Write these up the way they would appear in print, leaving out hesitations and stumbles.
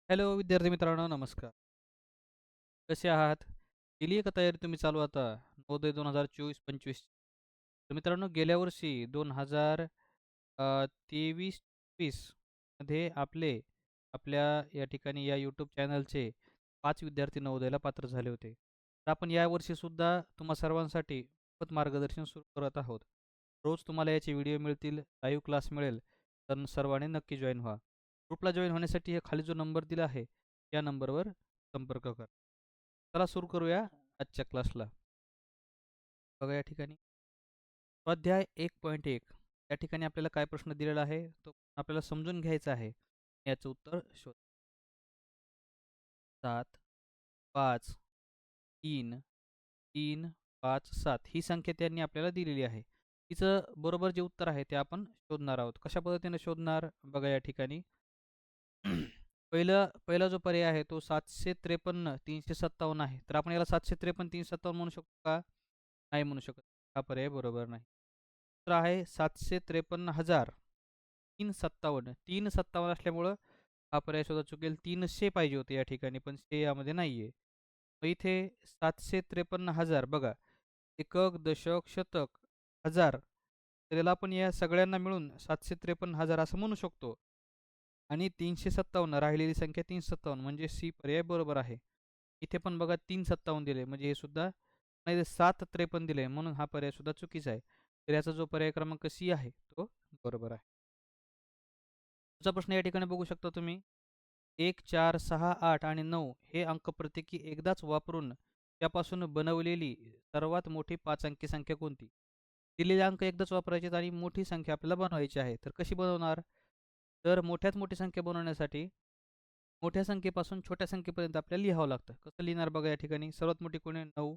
Hello विद्यार्थी मित्रांनो, नमस्कार. कसे आहात? केली आहे का तयारी तुम्ही चालू आता नवोदय 2024-25? तर मित्रांनो, गेल्या वर्षी 2023-24 मध्ये आपल्या या ठिकाणी या यूट्यूब चॅनलचे 5 विद्यार्थी नवोदयला पात्र झाले होते. तर आपण यावर्षीसुद्धा तुम्हा सर्वांसाठी मोफत मार्गदर्शन सुरू करत आहोत. रोज तुम्हाला याचे व्हिडिओ मिळतील, लाईव्ह क्लास मिळेल, तर सर्वांनी नक्की जॉइन व्हा. ग्रुपला जॉइन होण्यासाठी हे खाली जो नंबर दिला आहे, या नंबरवर संपर्क करा. चला सुरू करूया आजच्या क्लासला. बघा या ठिकाणी स्वाध्याय 1.1 या ठिकाणी आपल्याला काय प्रश्न दिलेला आहे तो आपल्याला समजून घ्यायचा आहे. याचं उत्तर शोध. 7, 5, 3, 3, 5, 7 ही संख्या त्यांनी आपल्याला दिलेली आहे. तिचं बरोबर जे उत्तर आहे ते आपण शोधणार आहोत. कशा पद्धतीने शोधणार? बघा या ठिकाणी पहिला जो पर्याय आहे तो 753 357 आहे. तर आपण याला 753 357 म्हणू शकतो का? नाही म्हणू शकत. हा पर्याय बरोबर नाही. दुसरा आहे 753,000 357. 357 असल्यामुळं हा पर्याय सुद्धा चुकेल. 300 पाहिजे होते या ठिकाणी, पण ते यामध्ये नाहीये. मग इथे 753,000 बघा, एकक, दशक, शतक, हजार. तर त्याला आपण या सगळ्यांना मिळून 753,000 असं म्हणू शकतो. आणि 357 राहिलेली संख्या 357 म्हणजे सी पर्याय बरोबर आहे. इथे पण बघा 357 दिले म्हणजे हे सुद्धा नाही, 753 दिले म्हणून हा पर्याय सुद्धा चुकीचा आहे. तर याचा जो पर्याय क्रमांक सी आहे तो बरोबर आहे. पुढचा प्रश्न या ठिकाणी बघू शकता तुम्ही. 1, 4, 6, 8 आणि 9 हे अंक प्रत्येकी एकदाच वापरून त्यापासून बनवलेली सर्वात मोठी 5 अंकी संख्या कोणती? दिलेले अंक एकदाच वापरायचे आणि मोठी संख्या आपल्याला बनवायची आहे. तर कशी बनवणार? तर मोठ्यात मोठी संख्या बनवण्यासाठी मोठ्या संख्येपासून छोट्या संख्येपर्यंत आपल्याला लिहावं लागतं. कसं लिहिणार बघा या ठिकाणी. सर्वात मोठी कोण आहे? 9.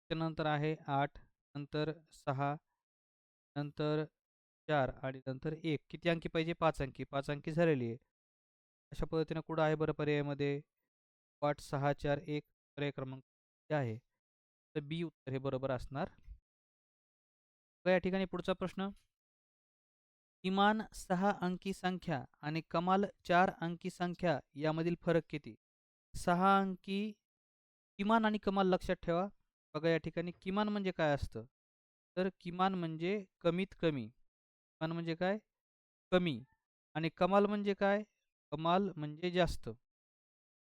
त्यानंतर आहे 8, नंतर 6, नंतर 4 आणि नंतर 1. किती अंकी पाहिजे? 5 अंकी. 5 अंकी झालेली आहे. अशा पद्धतीने कुठं आहे बरं पर्यायामध्ये? 8, 6, 4, 1 पर्याय क्रमांक हे आहे. तर बी उत्तर हे बरोबर असणार. बघा या ठिकाणी पुढचा प्रश्न. किमान 6 अंकी संख्या आणि कमाल 4 अंकी संख्या यामधील फरक किती? 6 अंकी किमान आणि कमाल लक्षात ठेवा. बघा या ठिकाणी किमान म्हणजे काय असतं? तर किमान म्हणजे कमीत कमी. किमान म्हणजे काय? कमी. आणि कमाल म्हणजे काय? कमाल म्हणजे जास्त.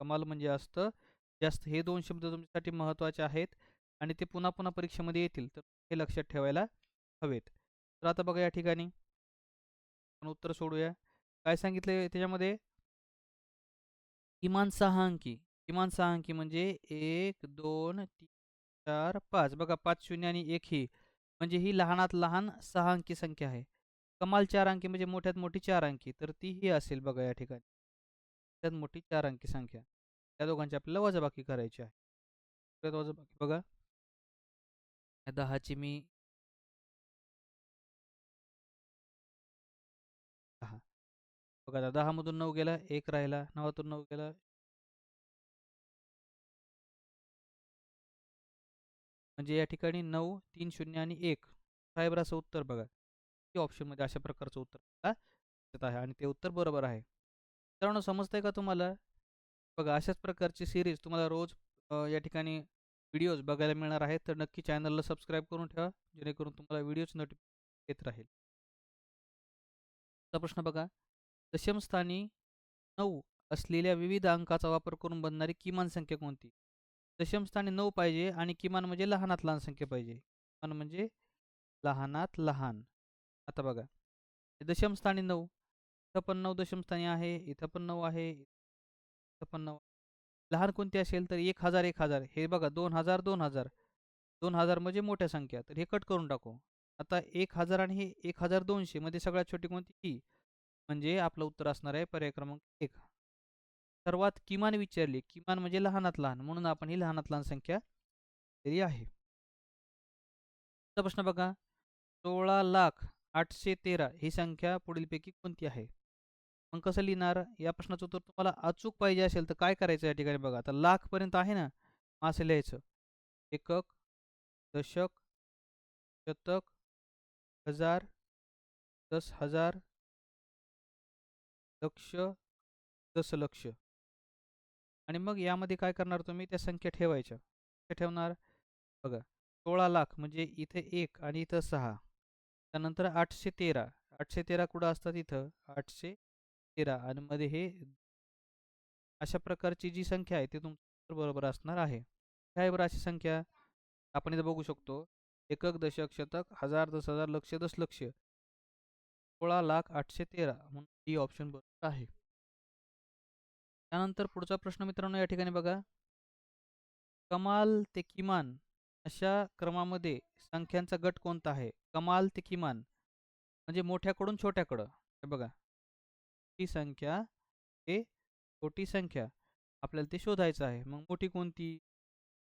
कमाल म्हणजे असतं जास्त. हे 2 शब्द तुमच्यासाठी महत्त्वाचे आहेत आणि ते पुन्हा पुन्हा परीक्षेमध्ये येतील. तर हे लक्षात ठेवायला हवेत. तर आता बघा या ठिकाणी आपण उत्तर सोडूया. काय सांगितले त्याच्यामध्ये? किमान 6 अंकी. किमान 6 अंकी म्हणजे 1, 2, 3, 4, 5. बघा 5 शून्य आणि 1 ही म्हणजे ही लहानात लहान 6 अंकी संख्या आहे. कमाल 4 अंकी म्हणजे मोठ्यात मोठी 4 अंकी. तर ती ही असेल बघा या ठिकाणी. मोठ्यात मोठी 4 अंकी संख्या. त्या दोघांची आपल्याला वजाबाकी करायची आहे. परत वजाबाकी बघा. 10 ची मी 10. बघा आता 10 मधून 9 गेला, 1 राहिला. 9 तून 9 गेला. म्हणजे या ठिकाणी 9, 3 शून्य आणि 1. साहेबराचं उत्तर बघा. की ऑप्शनमध्ये अशा प्रकारचं उत्तर आपल्याला दिसत आहे आणि ते उत्तर बरोबर आहे. मित्रांनो, समजतंय का तुम्हाला? बघा अशाच प्रकारची सीरीज तुम्हाला रोज या ठिकाणी व्हिडिओज बघायला मिळणार आहेत. तर नक्की चॅनलला सबस्क्राईब करून ठेवा, जेणेकरून तुम्हाला व्हिडिओच नोटिफिकेशन येत राहील. पुढचा प्रश्न बघा. दशम स्थानी 9 असलेल्या विविध अंकाचा वापर करून बनणारी किमान संख्या कोणती? दशम स्थानी 9 पाहिजे आणि किमान म्हणजे लहानात लहान संख्या पाहिजे. किमान म्हणजे लहानात लहान. आता बघा, दशम स्थानी 9, इथं पण 9 दशम स्थानी आहे, इथं पण 9 आहे, इथं पण 9. लहान कोणती असेल तर 1000 1000 हे बघा 2000 2000. 2000 म्हणजे मोठ्या संख्या, तर हे कट करून टाकू. आता 1000 आणि हे 1200 मध्ये सगळ्यात छोटी कोणती? ही. म्हणजे आपलं उत्तर असणार आहे पर्याय क्रमांक 1. सर्वात किमान विचारली. किमान म्हणजे लहानात लहान, म्हणून आपण ही लहानात लहान संख्या दिली आहे. पुढचा प्रश्न बघा. 16,08,13 ही संख्या पुढीलपैकी कोणती आहे? मग कसं लिहिणार? या प्रश्नाचं उत्तर तुम्हाला अचूक पाहिजे असेल तर काय करायचं या ठिकाणी बघा. आता लाखपर्यंत आहे ना, असं लिहायचं. एकक, दशक, शतक, हजार, 10,000, लक्ष, दशलक्ष. आणि मग यामध्ये काय करणार तुम्ही त्या संख्या ठेवायच्या. त्या ठेवणार बघा 16,00,000 म्हणजे इथे 1 आणि इथं 6. त्यानंतर 813. 813 कुठं असतात इथं 813 आणि मध्ये हे अशा प्रकारची जी संख्या आहे ती तुमच्या बरोबर असणार आहे. काय आहे बरं अशी संख्या? आपण इथं बघू शकतो. एकक, दशक, शतक, हजार, 10,000, लक्ष, दशलक्ष. 16,0813 म्हणून ही ऑप्शन बरोबर आहे. त्यानंतर पुढचा प्रश्न मित्रांनो या ठिकाणी बघा. कमाल ते किमान अशा क्रमामध्ये संख्यांचा गट कोणता आहे? कमाल ते किमान म्हणजे मोठ्याकडून छोट्याकडं. हे बघा. ही संख्या ते छोटी संख्या. आपल्याला ते शोधायचं आहे. मग मोठी कोणती?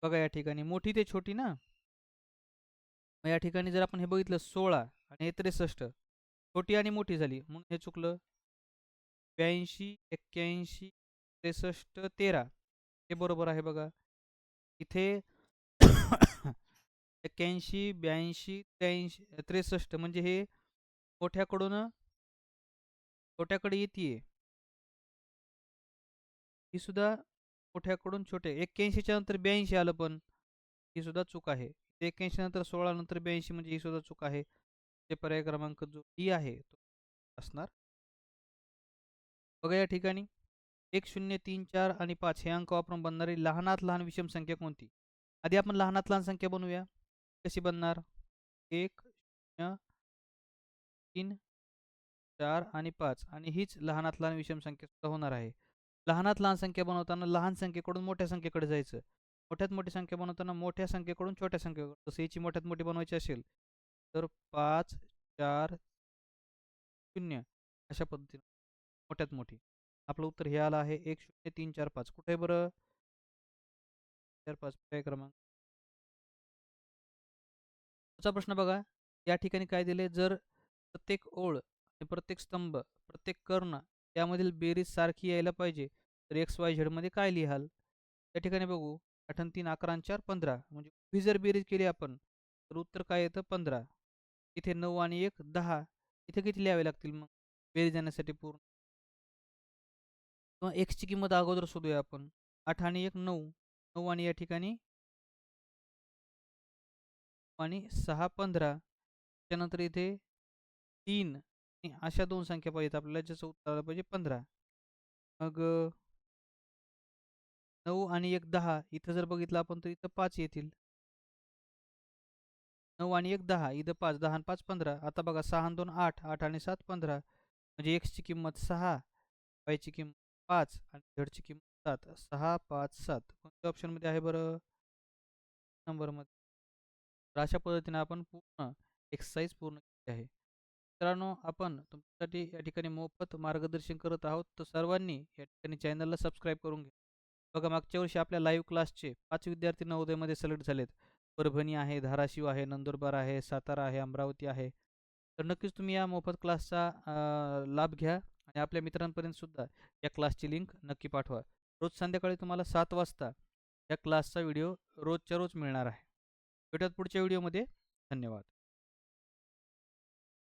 बघा या ठिकाणी मोठी ते छोटी ना. मग या ठिकाणी जर आपण हे बघितलं 16 आणि हे 63. छोटी आणि मोठी झाली म्हणून हे चुकलं. 82, 81, 63, 13 हे बरोबर आहे बघा. इथे 81, 82, 83, 63 म्हणजे हे मोठ्याकडून छोट्याकडे येतीये. ही सुद्धा मोठ्याकडून छोटे 81च्या नंतर 82 आलं पण ही सुद्धा चूक आहे. 81 नंतर 16 नंतर 82 म्हणजे ही सुद्धा चूक आहे. ते पर्याय क्रमांक जो डी आहे तो असणार. बघा या ठिकाणी 1, 0, 3, 4 आणि 5 हे अंक वापरून बनणारी लहानात लहान विषम संख्या कोणती? आधी आपण लहानात लहान संख्या बनवूया. कशी बनणार? 1, 0, 3, 4 आणि 5 आणि हीच लहानात लहान विषम संख्या सुद्धा होणार आहे. लहानात लहान संख्या बनवताना लहान संख्येकडून मोठ्या संख्येकडे जायचं. मोठ्यात मोठी संख्या बनवताना मोठ्या संख्येकडून छोट्या संख्येकडे. जसं याची मोठ्यात मोठी बनवायची असेल तर 5, 4, 0 अशा पद्धतीने मोठ्यात मोठी. आपलं उत्तर हे आलं आहे 1, 0, 3, 4, 5. कुठे आहे बरं? 4, 5 पर्याय क्रमांक. पुढचा प्रश्न बघा. या ठिकाणी काय दिले? जर प्रत्येक ओळ आणि प्रत्येक स्तंभ, प्रत्येक कर्ण यामधील बेरीज सारखी यायला पाहिजे, तर एक्स वाय झेडमध्ये काय लिहाल? त्या ठिकाणी बघू 8 आणि 3 11 आणि 4 15 म्हणजे उभी जर बेरीज केली आपण तर उत्तर काय येतं 15. इथे 9 आणि 1 10. इथे किती लिहावे लागतील मग बेरीज येण्यासाठी पूर्ण? किंवा एक्सची किंमत अगोदर शोधूया आपण. 8 आणि 1 9. 9 आणि या ठिकाणी आणि 6 15. त्यानंतर इथे 3 आणि अशा 2 संख्या पाहिजेत आपल्याला ज्याचं उत्तर आलं पाहिजे 15. मग 9 आणि 1 10 इथं जर बघितलं आपण तर इथं 5 येतील. 9 आणि 1 10 इथं 5 10 आणि 5 15. आता बघा 6 आणि 2 8 8 आणि 7 15 म्हणजे एक्सची किंमत 6, वायची किंमत 5 आणि झेडची किंमत 7. 6 5 7 कोणत्या ऑप्शनमध्ये आहे बरं? नंबरमध्ये. तर अशा पद्धतीने आपण पूर्ण एक्सरसाइज पूर्ण केली आहे. मित्रांनो आपण तुमच्यासाठी या ठिकाणी मोफत मार्गदर्शन करत आहोत. तर सर्वांनी या ठिकाणी चॅनलला सबस्क्राईब करून घ्या. बघा मागच्या वर्षी आपल्या लाईव्ह क्लासचे 5 विद्यार्थी नवोदयमध्ये सिलेक्ट झालेत. परभणी आहे, धाराशिव आहे, नंदुरबार आहे, सातारा आहे, अमरावती आहे. तर नक्कीच तुम्ही या मोफत क्लासचा लाभ घ्या आणि आपल्या मित्रांपर्यंत सुद्धा या क्लासची लिंक नक्की पाठवा. रोज संध्याकाळी तुम्हाला 7 वाजता या क्लासचा व्हिडिओ रोजच्या रोज मिळणार आहे. भेटूयात पुढच्या व्हिडिओमध्ये. धन्यवाद.